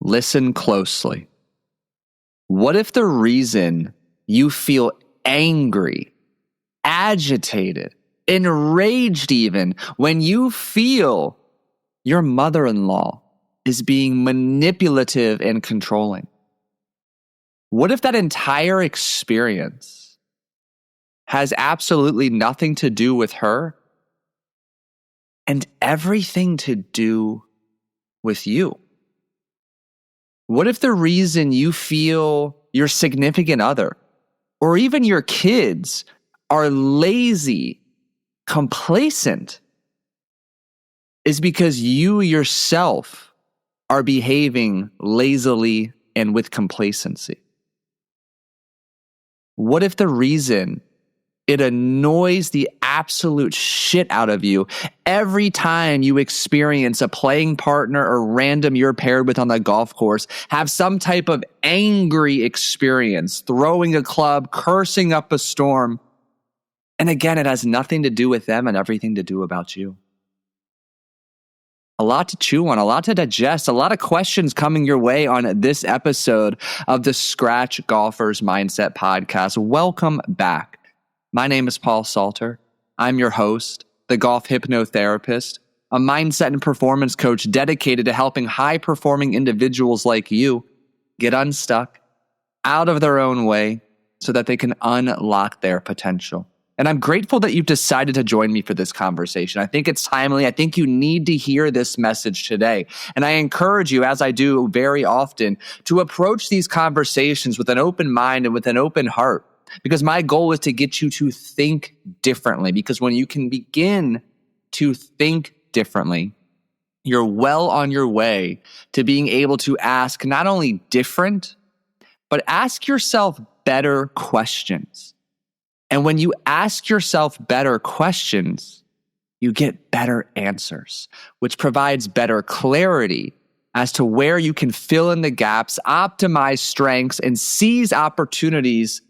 Listen closely. What if the reason you feel angry, agitated, enraged even when you feel your mother-in-law is being manipulative and controlling? What if that entire experience has absolutely nothing to do with her and everything to do with you? What if the reason you feel your significant other or even your kids are lazy, complacent, is because you yourself are behaving lazily and with complacency? What if the reason it annoys the absolute shit out of you every time you experience a playing partner or random you're paired with on the golf course have some type of angry experience, throwing a club, cursing up a storm? And again, it has nothing to do with them and everything to do about you. A lot to chew on, a lot to digest, a lot of questions coming your way on this episode of the Scratch Golfer's Mindset Podcast. Welcome back. My name is Paul Salter. I'm your host, the golf hypnotherapist, a mindset and performance coach dedicated to helping high-performing individuals like you get unstuck, out of their own way, so that they can unlock their potential. And I'm grateful that you've decided to join me for this conversation. I think it's timely. I think you need to hear this message today. And I encourage you, as I do very often, to approach these conversations with an open mind and with an open heart. Because my goal is to get you to think differently. Because when you can begin to think differently, you're well on your way to being able to ask not only different, but ask yourself better questions. And when you ask yourself better questions, you get better answers, which provides better clarity as to where you can fill in the gaps, optimize strengths, and seize opportunities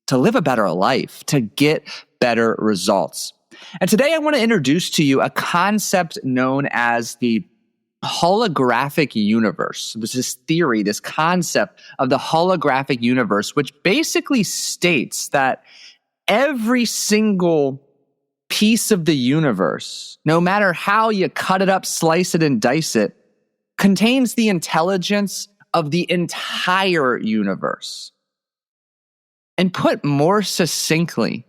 to live a better life, to get better results. And today I want to introduce to you a concept known as the holographic universe. There's this theory, this concept of the holographic universe, which basically states that every single piece of the universe, no matter how you cut it up, slice it, and dice it, contains the intelligence of the entire universe. And put more succinctly,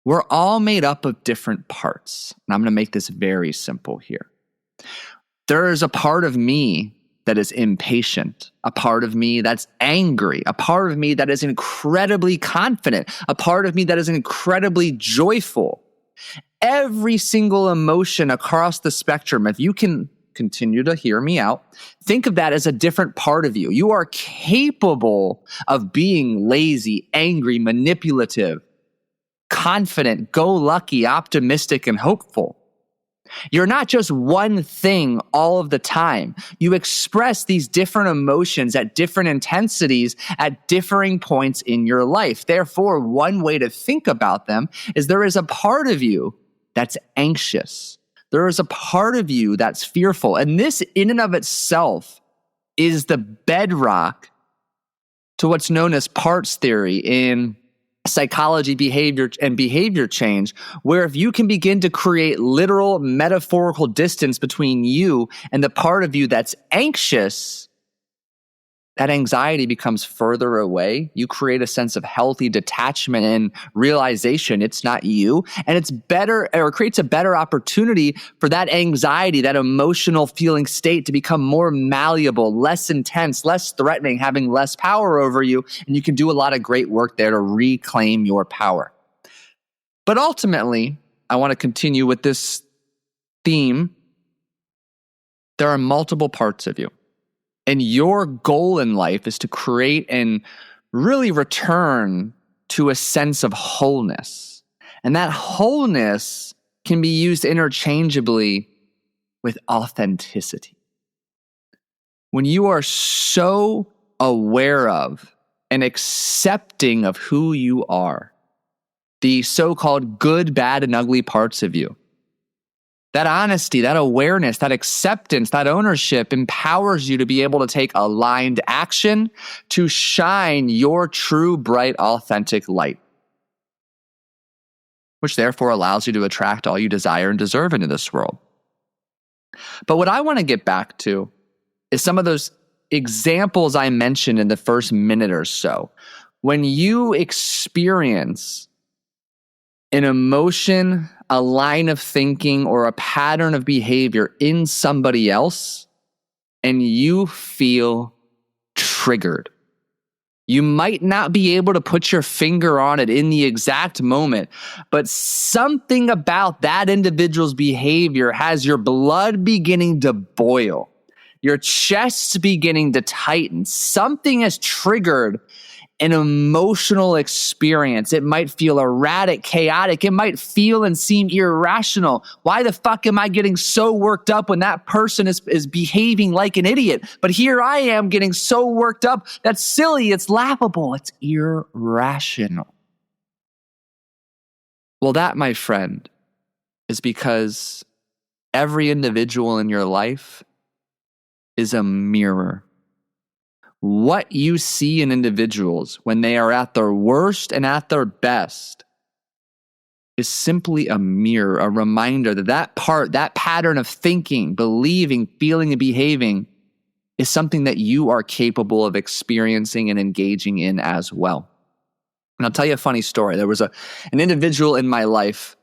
we're all made up of different parts. And I'm going to make this very simple here. There is a part of me that is impatient, a part of me that's angry, a part of me that is incredibly confident, a part of me that is incredibly joyful. Every single emotion across the spectrum, if you can continue to hear me out, think of that as a different part of you. You are capable of being lazy, angry, manipulative, confident, go-lucky, optimistic, and hopeful. You're not just one thing all of the time. You express these different emotions at different intensities at differing points in your life. Therefore, one way to think about them is there is a part of you that's anxious. There is a part of you that's fearful. And this in and of itself is the bedrock to what's known as parts theory in psychology, behavior change, where if you can begin to create literal metaphorical distance between you and the part of you that's anxious, that anxiety becomes further away. You create a sense of healthy detachment and realization it's not you. And it's better, or creates a better opportunity for that anxiety, that emotional feeling state to become more malleable, less intense, less threatening, having less power over you. And you can do a lot of great work there to reclaim your power. But ultimately, I want to continue with this theme. There are multiple parts of you. And your goal in life is to create and really return to a sense of wholeness. And that wholeness can be used interchangeably with authenticity. When you are so aware of and accepting of who you are, the so-called good, bad, and ugly parts of you, That honesty, that awareness, that acceptance, that ownership empowers you to be able to take aligned action to shine your true, bright, authentic light, which therefore allows you to attract all you desire and deserve into this world. But what I want to get back to is some of those examples I mentioned in the first minute or so. When you experience an emotion, a line of thinking, or a pattern of behavior in somebody else, and you feel triggered. You might not be able to put your finger on it in the exact moment, but something about that individual's behavior has your blood beginning to boil, your chest beginning to tighten. Something has triggered an emotional experience. It might feel erratic, chaotic. It might feel and seem irrational. Why the fuck am I getting so worked up when that person is behaving like an idiot? But here I am getting so worked up. That's silly. It's laughable. It's irrational. Well, that, my friend, is because every individual in your life is a mirror. What you see in individuals when they are at their worst and at their best is simply a mirror, a reminder that that pattern of thinking, believing, feeling, and behaving is something that you are capable of experiencing and engaging in as well. And I'll tell you a funny story. There was an individual in my life.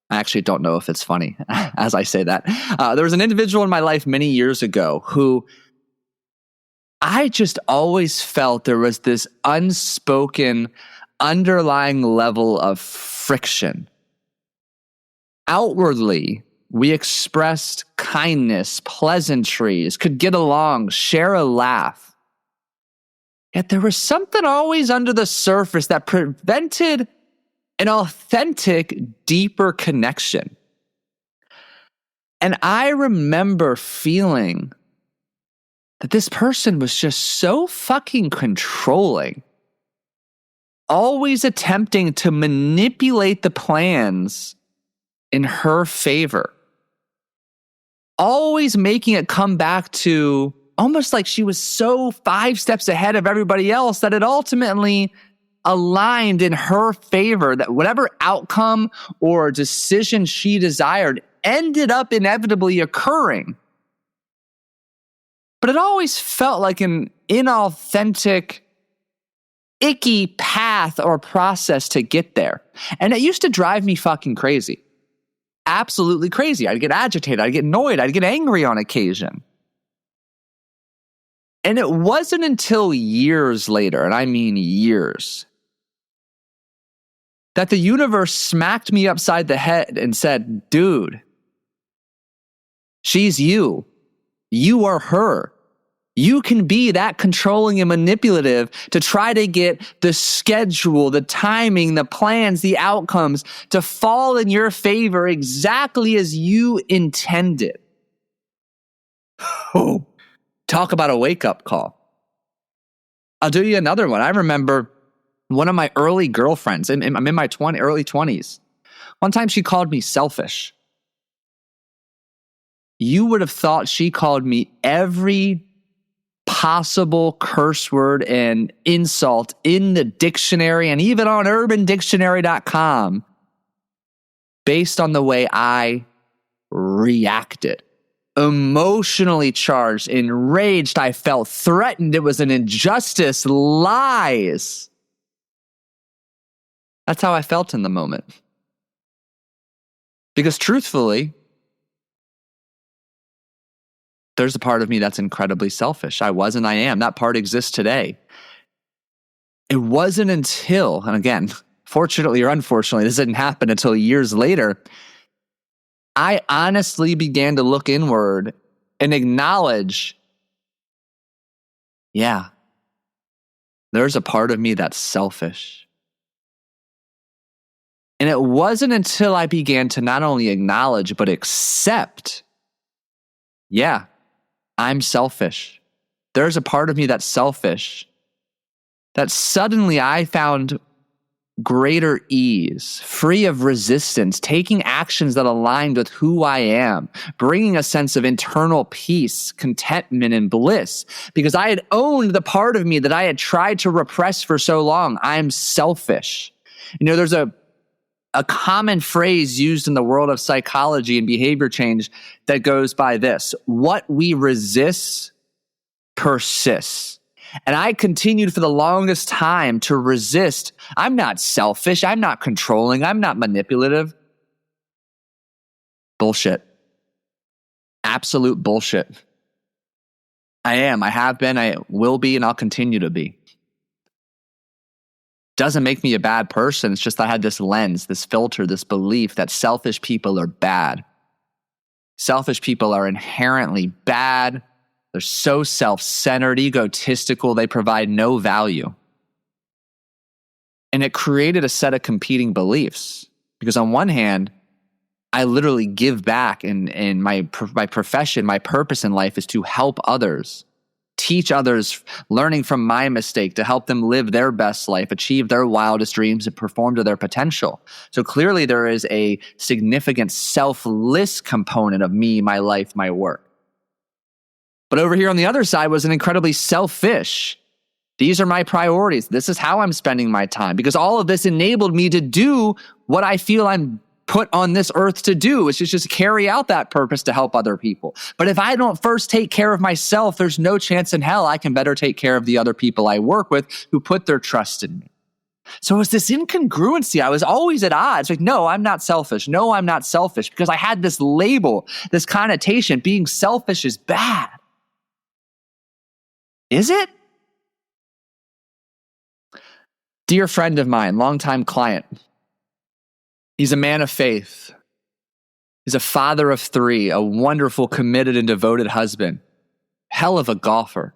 I actually don't know if it's funny as I say that. There was an individual in my life many years ago who I just always felt there was this unspoken, underlying level of friction. Outwardly, we expressed kindness, pleasantries, could get along, share a laugh. Yet there was something always under the surface that prevented an authentic, deeper connection. And I remember feeling that this person was just so fucking controlling, always attempting to manipulate the plans in her favor, always making it come back to almost like she was so 5 steps ahead of everybody else that it ultimately aligned in her favor, that whatever outcome or decision she desired ended up inevitably occurring. But it always felt like an inauthentic, icky path or process to get there. And it used to drive me fucking crazy. Absolutely crazy. I'd get agitated. I'd get annoyed. I'd get angry on occasion. And it wasn't until years later, and I mean years, that the universe smacked me upside the head and said, dude, she's you. You are her. You can be that controlling and manipulative to try to get the schedule, the timing, the plans, the outcomes to fall in your favor exactly as you intended. Oh, talk about a wake-up call. I'll do you another one. I remember one of my early girlfriends, I'm in my early 20s. One time she called me selfish. You would have thought she called me every possible curse word and insult in the dictionary and even on urbandictionary.com based on the way I reacted. Emotionally charged, enraged, I felt threatened. It was an injustice, lies. That's how I felt in the moment. Because truthfully, there's a part of me that's incredibly selfish. I was and I am. That part exists today. It wasn't until, and again, fortunately or unfortunately, this didn't happen until years later, I honestly began to look inward and acknowledge, yeah, there's a part of me that's selfish. And it wasn't until I began to not only acknowledge, but accept, yeah, I'm selfish. There's a part of me that's selfish. That suddenly I found greater ease, free of resistance, taking actions that aligned with who I am, bringing a sense of internal peace, contentment, and bliss, because I had owned the part of me that I had tried to repress for so long. I'm selfish. There's a common phrase used in the world of psychology and behavior change that goes by this: what we resist persists. And I continued for the longest time to resist. I'm not selfish. I'm not controlling. I'm not manipulative. Bullshit. Absolute bullshit. I am. I have been. I will be. And I'll continue to be. Doesn't make me a bad person. It's just I had this lens, this filter, this belief that selfish people are bad. Selfish people are inherently bad. They're so self-centered, egotistical, they provide no value. And it created a set of competing beliefs. Because on one hand, I literally give back in my profession, my purpose in life is to help others, teach others, learning from my mistake to help them live their best life, achieve their wildest dreams, and perform to their potential. So clearly there is a significant selfless component of me, my life, my work. But over here on the other side was an incredibly selfish. These are my priorities. This is how I'm spending my time, because all of this enabled me to do what I feel I'm put on this earth to do, which is just carry out that purpose to help other people. But if I don't first take care of myself, there's no chance in hell I can better take care of the other people I work with who put their trust in me. So it was this incongruency. I was always at odds. Like, no, I'm not selfish. No, I'm not selfish, because I had this label, this connotation. Being selfish is bad. Is it? Dear friend of mine, longtime client. He's a man of faith. He's a father of 3, a wonderful, committed, and devoted husband. Hell of a golfer.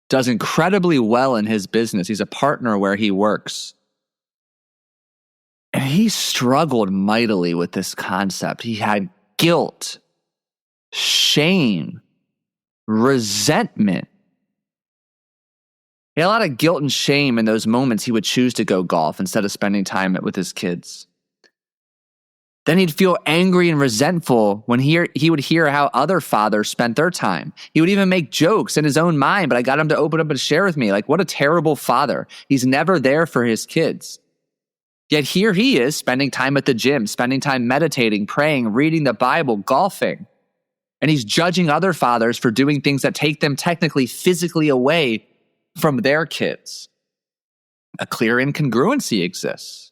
Does incredibly well in his business. He's a partner where he works. And he struggled mightily with this concept. He had guilt, shame, resentment. He had a lot of guilt and shame in those moments he would choose to go golf instead of spending time with his kids. Then he'd feel angry and resentful when he would hear how other fathers spent their time. He would even make jokes in his own mind, but I got him to open up and share with me, like, what a terrible father. He's never there for his kids. Yet here he is spending time at the gym, spending time meditating, praying, reading the Bible, golfing. And he's judging other fathers for doing things that take them technically physically away from their kids. A clear incongruency exists.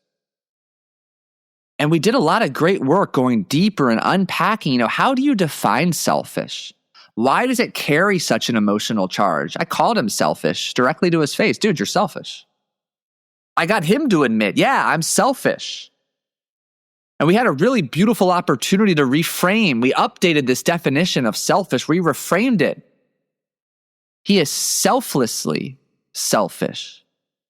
And we did a lot of great work going deeper and unpacking, how do you define selfish? Why does it carry such an emotional charge? I called him selfish directly to his face. Dude, you're selfish. I got him to admit, yeah, I'm selfish. And we had a really beautiful opportunity to reframe. We updated this definition of selfish. We reframed it. He is selflessly selfish.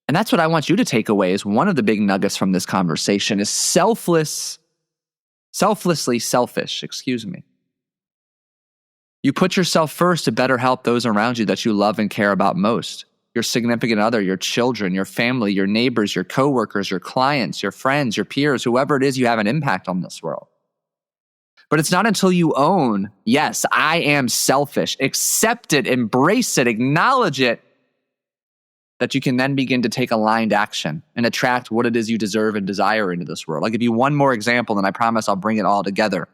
And that's what I want you to take away is one of the big nuggets from this conversation is selflessly selfish, You put yourself first to better help those around you that you love and care about most. Your significant other, your children, your family, your neighbors, your coworkers, your clients, your friends, your peers, whoever it is you have an impact on this world. But it's not until you own, yes, I am selfish, accept it, embrace it, acknowledge it, that you can then begin to take aligned action and attract what it is you deserve and desire into this world. I'll give you one more example, and I promise I'll bring it all together.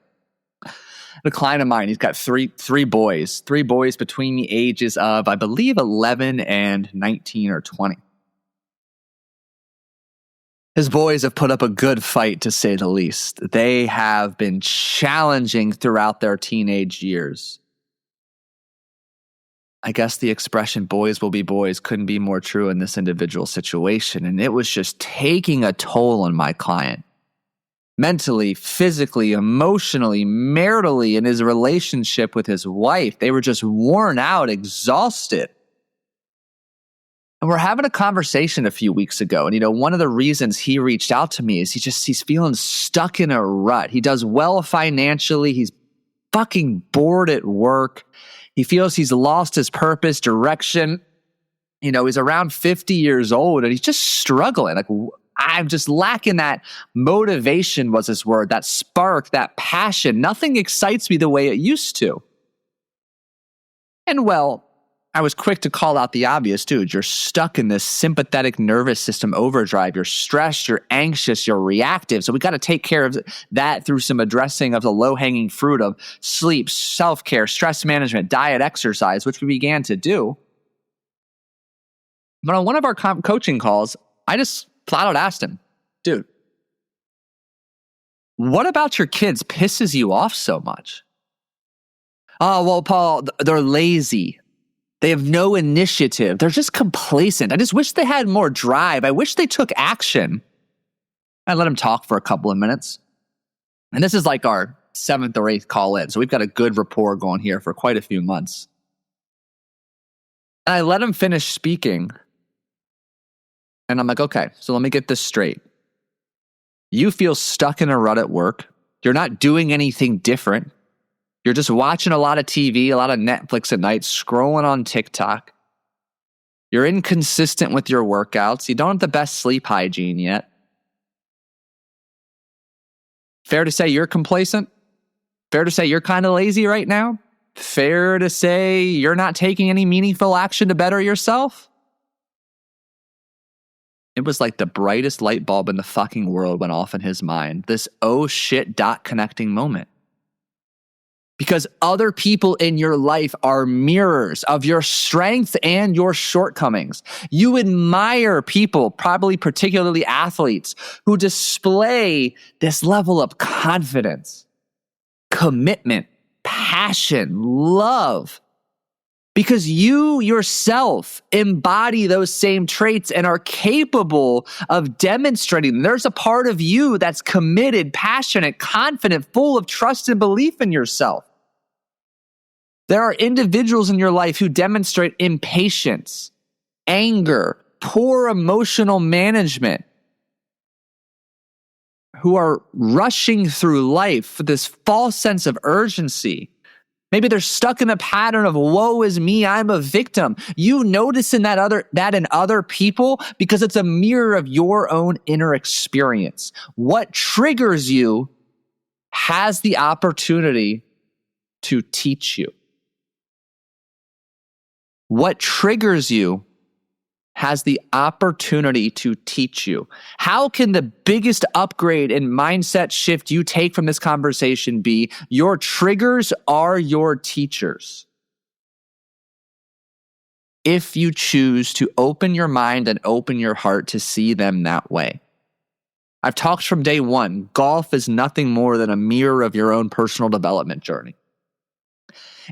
A client of mine, he's got three boys between the ages of, I believe, 11 and 19 or 20. His boys have put up a good fight, to say the least. They have been challenging throughout their teenage years. I guess the expression boys will be boys couldn't be more true in this individual situation. And it was just taking a toll on my client. Mentally, physically, emotionally, maritally, in his relationship with his wife. They were just worn out, exhausted. And we're having a conversation a few weeks ago. And, one of the reasons he reached out to me is he's feeling stuck in a rut. He does well financially. He's fucking bored at work. He feels he's lost his purpose, direction. He's around 50 years old and he's just struggling. Like, I'm just lacking that motivation was his word, that spark, that passion. Nothing excites me the way it used to. And well, I was quick to call out the obvious, dude. You're stuck in this sympathetic nervous system overdrive. You're stressed, you're anxious, you're reactive. So we got to take care of that through some addressing of the low-hanging fruit of sleep, self-care, stress management, diet, exercise, which we began to do. But on one of our coaching calls, I just flat out asked him, dude, what about your kids pisses you off so much? Oh, well, Paul, they're lazy. They have no initiative. They're just complacent. I just wish they had more drive. I wish they took action. I let him talk for a couple of minutes. And this is like our 7th or 8th call in. So we've got a good rapport going here for quite a few months. And I let him finish speaking. And I'm like, okay, so let me get this straight. You feel stuck in a rut at work. You're not doing anything different. You're just watching a lot of TV, a lot of Netflix at night, scrolling on TikTok. You're inconsistent with your workouts. You don't have the best sleep hygiene yet. Fair to say you're complacent? Fair to say you're kind of lazy right now? Fair to say you're not taking any meaningful action to better yourself? It was like the brightest light bulb in the fucking world went off in his mind. This oh shit dot connecting moment. Because other people in your life are mirrors of your strengths and your shortcomings. You admire people, probably particularly athletes, who display this level of confidence, commitment, passion, love. Because you yourself embody those same traits and are capable of demonstrating them. There's a part of you that's committed, passionate, confident, full of trust and belief in yourself. There are individuals in your life who demonstrate impatience, anger, poor emotional management, who are rushing through life with this false sense of urgency. Maybe they're stuck in a pattern of woe is me, I'm a victim. You notice in that in other people because it's a mirror of your own inner experience. What triggers you has the opportunity to teach you. What triggers you has the opportunity to teach you. How can the biggest upgrade and mindset shift you take from this conversation be your triggers are your teachers? If you choose to open your mind and open your heart to see them that way. I've talked from day one, golf is nothing more than a mirror of your own personal development journey.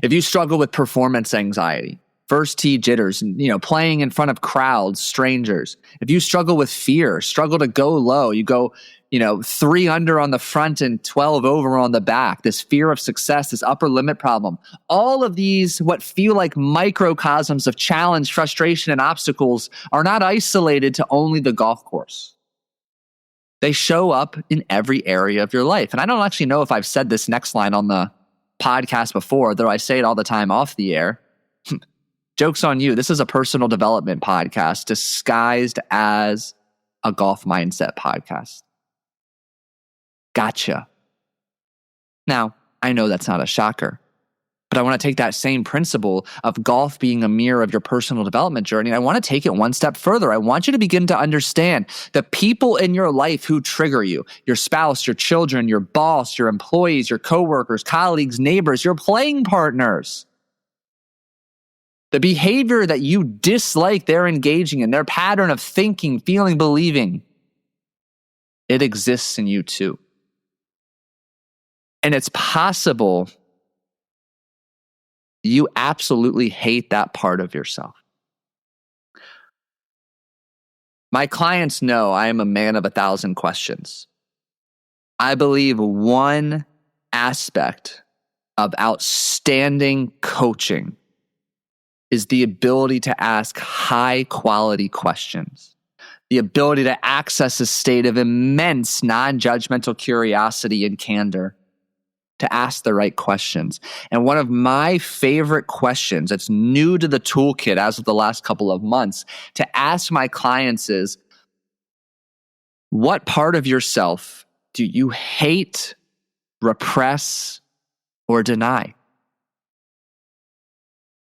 If you struggle with performance anxiety, first tee jitters, playing in front of crowds, strangers. If you struggle with fear, struggle to go low, you go, 3 under on the front and 12 over on the back, this fear of success, this upper limit problem. All of these, what feel like microcosms of challenge, frustration, and obstacles are not isolated to only the golf course. They show up in every area of your life. And I don't actually know if I've said this next line on the podcast before, though I say it all the time off the air. Joke's on you. This is a personal development podcast disguised as a golf mindset podcast. Gotcha. Now, I know that's not a shocker, but I want to take that same principle of golf being a mirror of your personal development journey, and I want to take it one step further. I want you to begin to understand the people in your life who trigger you, your spouse, your children, your boss, your employees, your coworkers, colleagues, neighbors, your playing partners. The behavior that you dislike they're engaging in, their pattern of thinking, feeling, believing, it exists in you too. And it's possible you absolutely hate that part of yourself. My clients know I am a man of 1,000 questions. I believe one aspect of outstanding coaching is the ability to ask high quality questions, the ability to access a state of immense non-judgmental curiosity and candor, to ask the right questions. And one of my favorite questions that's new to the toolkit as of the last couple of months to ask my clients is, What part of yourself do you hate, repress, or deny?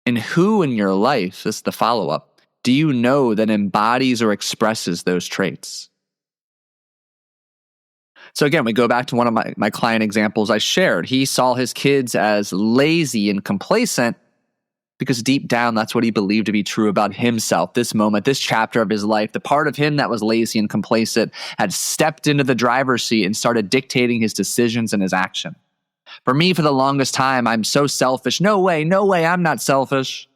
And who in your life, this is the follow-up, do you know that embodies or expresses those traits? So again, we go back to one of my client examples I shared. He saw his kids as lazy and complacent because deep down, that's what he believed to be true about himself. This moment, this chapter of his life, the part of him that was lazy and complacent had stepped into the driver's seat and started dictating his decisions and his action. For me, for the longest time, I'm so selfish. No way, I'm not selfish.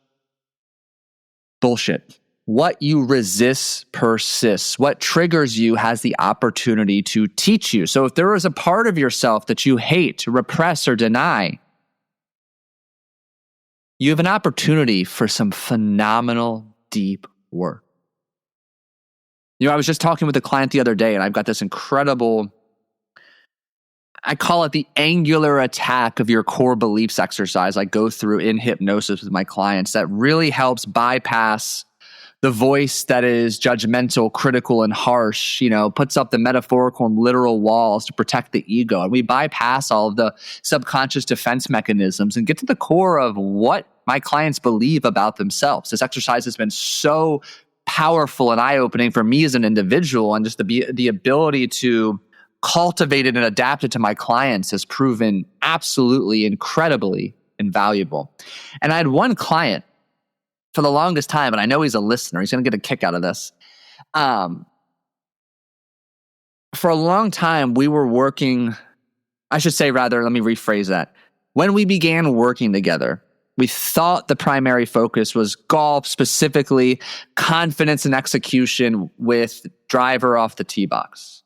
Bullshit. What you resist persists. What triggers you has the opportunity to teach you. So if there is a part of yourself that you hate, repress, or deny, you have an opportunity for some phenomenal deep work. I was just talking with a client the other day, and I've got this incredible, I call it the angular attack of your core beliefs exercise I go through in hypnosis with my clients that really helps bypass the voice that is judgmental, critical, and harsh, puts up the metaphorical and literal walls to protect the ego. And we bypass all of the subconscious defense mechanisms and get to the core of what my clients believe about themselves. This exercise has been so powerful and eye-opening for me as an individual, and just the ability to cultivate it and adapt it to my clients has proven absolutely incredibly invaluable. And I had one client for the longest time, and I know he's a listener. He's going to get a kick out of this. For a long time, we were working, I should say rather, let me rephrase that. When we began working together, we thought the primary focus was golf, specifically confidence and execution with driver off the tee box.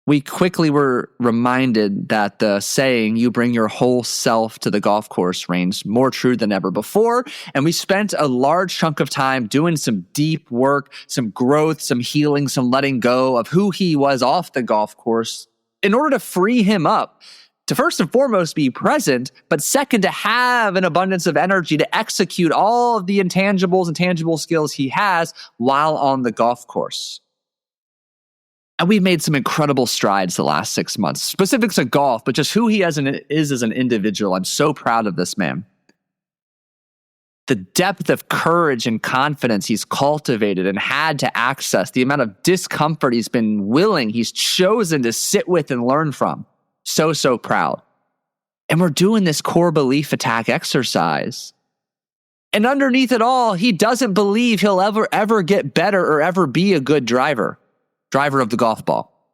We quickly were reminded that the saying, you bring your whole self to the golf course, reigns more true than ever before. And we spent a large chunk of time doing some deep work, some growth, some healing, some letting go of who he was off the golf course in order to free him up to first and foremost be present, but second, to have an abundance of energy to execute all of the intangibles and tangible skills he has while on the golf course. And we've made some incredible strides the last 6 months, specifics of golf, but just who he is as an individual. I'm so proud of this man. The depth of courage and confidence he's cultivated and had to access, the amount of discomfort he's chosen to sit with and learn from. So proud. And we're doing this core belief attack exercise. And underneath it all, he doesn't believe he'll ever get better or ever be a good driver of the golf ball.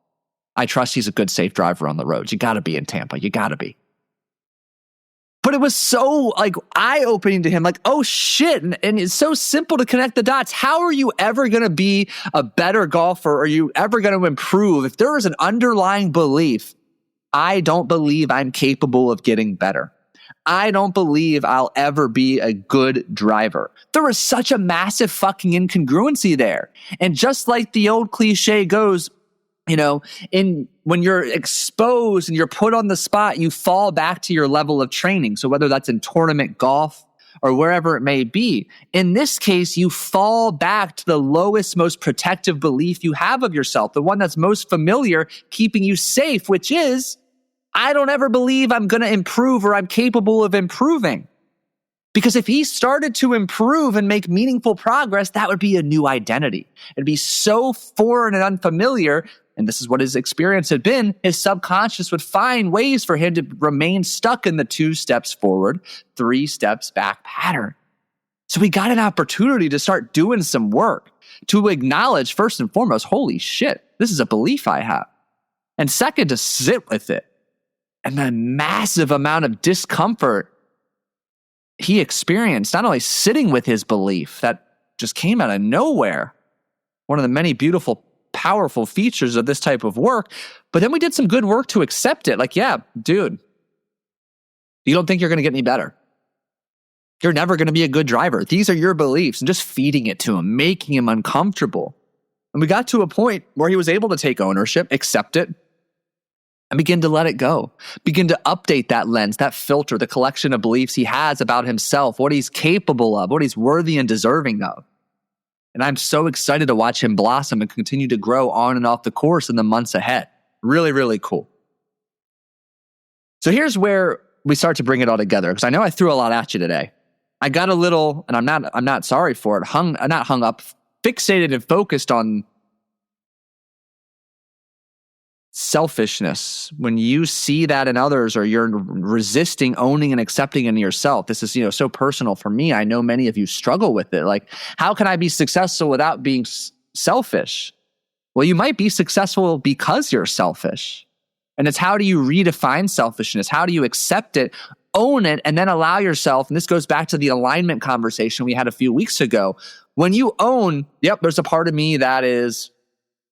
I trust he's a good, safe driver on the roads. You got to be in Tampa. You got to be. But it was so eye-opening to him, oh shit. And it's so simple to connect the dots. How are you ever going to be a better golfer? Or are you ever going to improve if there is an underlying belief, I don't believe I'm capable of getting better. I don't believe I'll ever be a good driver. There is such a massive fucking incongruency there. And just like the old cliche goes, when you're exposed and you're put on the spot, you fall back to your level of training. So whether that's in tournament golf or wherever it may be, in this case, you fall back to the lowest, most protective belief you have of yourself, the one that's most familiar, keeping you safe, which is, I don't ever believe I'm going to improve or I'm capable of improving. Because if he started to improve and make meaningful progress, that would be a new identity. It'd be so foreign and unfamiliar, and this is what his experience had been, his subconscious would find ways for him to remain stuck in the 2 steps forward, 3 steps back pattern. So we got an opportunity to start doing some work, to acknowledge first and foremost, holy shit, this is a belief I have. And second, to sit with it. And the massive amount of discomfort he experienced, not only sitting with his belief that just came out of nowhere, one of the many beautiful, powerful features of this type of work, but then we did some good work to accept it. Yeah, dude, you don't think you're going to get any better. You're never going to be a good driver. These are your beliefs, and just feeding it to him, making him uncomfortable. And we got to a point where he was able to take ownership, accept it, and begin to let it go. Begin to update that lens, that filter, the collection of beliefs he has about himself, what he's capable of, what he's worthy and deserving of. And I'm so excited to watch him blossom and continue to grow on and off the course in the months ahead. Really, really cool. So here's where we start to bring it all together, because I know I threw a lot at you today. I got a little, and I'm not sorry for it, not hung up, fixated and focused on selfishness. When you see that in others, or you're resisting owning and accepting in yourself, this is, so personal for me. I know many of you struggle with it. Like, how can I be successful without being selfish? Well, you might be successful because you're selfish. And it's, how do you redefine selfishness? How do you accept it, own it, and then allow yourself, and this goes back to the alignment conversation we had a few weeks ago. When you own, yep, there's a part of me that is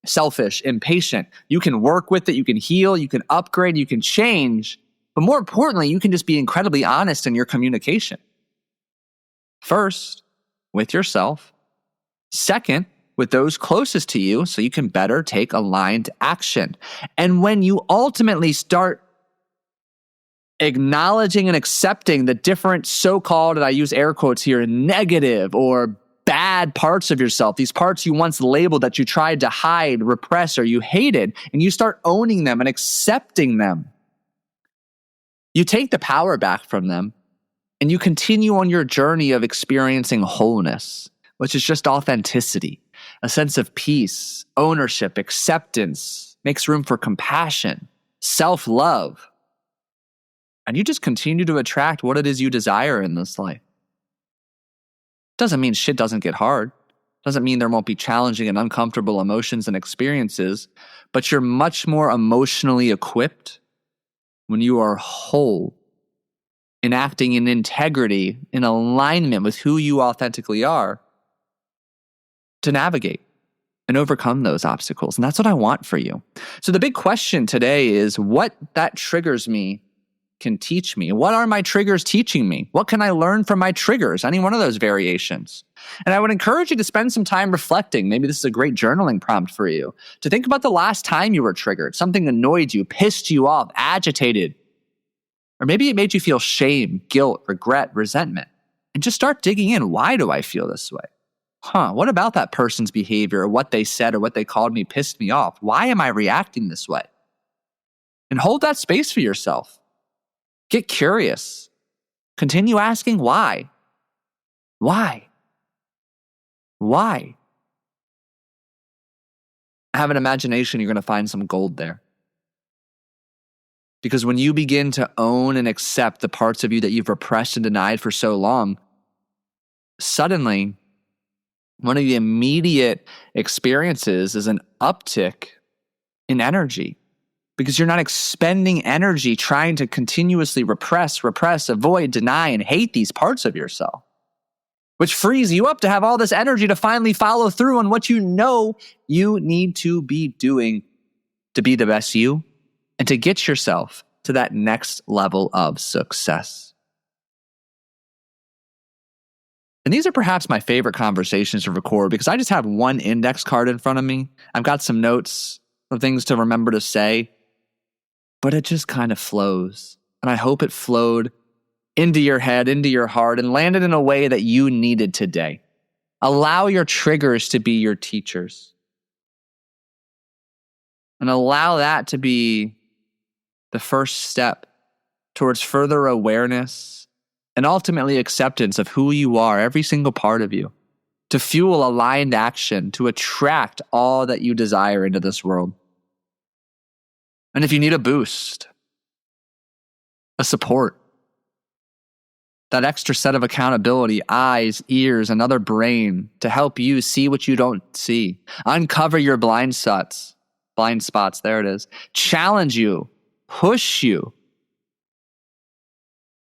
selfish, impatient. You can work with it, you can heal, you can upgrade, you can change. But more importantly, you can just be incredibly honest in your communication. First, with yourself. Second, with those closest to you, so you can better take aligned action. And when you ultimately start acknowledging and accepting the different so-called, and I use air quotes here, negative or bad parts of yourself, these parts you once labeled that you tried to hide, repress, or you hated, and you start owning them and accepting them, you take the power back from them and you continue on your journey of experiencing wholeness, which is just authenticity, a sense of peace, ownership, acceptance, makes room for compassion, self-love. And you just continue to attract what it is you desire in this life. Doesn't mean shit doesn't get hard. Doesn't mean there won't be challenging and uncomfortable emotions and experiences, but you're much more emotionally equipped when you are whole, in acting in integrity, in alignment with who you authentically are, to navigate and overcome those obstacles. And that's what I want for you. So the big question today is, what that triggers me can teach me. What are my triggers teaching me? What can I learn from my triggers? Any one of those variations. And I would encourage you to spend some time reflecting. Maybe this is a great journaling prompt for you, to think about the last time you were triggered. Something annoyed you, pissed you off, agitated. Or maybe it made you feel shame, guilt, regret, resentment. And just start digging in. Why do I feel this way? What about that person's behavior, or what they said, or what they called me pissed me off? Why am I reacting this way? And hold that space for yourself. Get curious. Continue asking why. Why? Why? Have an imagination, you're going to find some gold there. Because when you begin to own and accept the parts of you that you've repressed and denied for so long, suddenly, one of the immediate experiences is an uptick in energy. Because you're not expending energy trying to continuously repress, avoid, deny, and hate these parts of yourself, which frees you up to have all this energy to finally follow through on what you know you need to be doing to be the best you and to get yourself to that next level of success. And these are perhaps my favorite conversations to record, because I just have one index card in front of me. I've got some notes of things to remember to say, but it just kind of flows. And I hope it flowed into your head, into your heart, and landed in a way that you needed today. Allow your triggers to be your teachers. And allow that to be the first step towards further awareness and ultimately acceptance of who you are, every single part of you, to fuel aligned action, to attract all that you desire into this world. And if you need a boost, a support, that extra set of accountability, eyes, ears, another brain to help you see what you don't see, uncover your blind spots, there it is, challenge you, push you,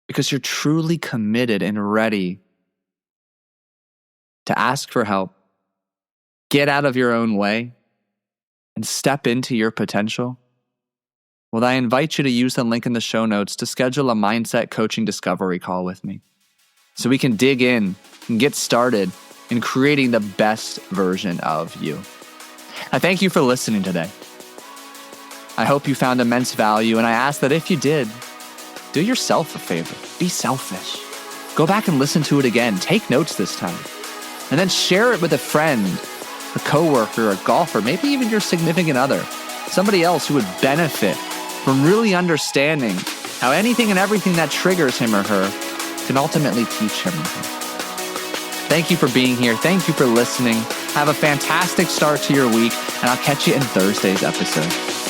because you're truly committed and ready to ask for help, get out of your own way, and step into your potential. Well, I invite you to use the link in the show notes to schedule a mindset coaching discovery call with me, so we can dig in and get started in creating the best version of you. I thank you for listening today. I hope you found immense value, and I ask that if you did, do yourself a favor. Be selfish. Go back and listen to it again. Take notes this time. And then share it with a friend, a coworker, a golfer, maybe even your significant other, somebody else who would benefit from really understanding how anything and everything that triggers him or her can ultimately teach him or her. Thank you for being here. Thank you for listening. Have a fantastic start to your week, and I'll catch you in Thursday's episode.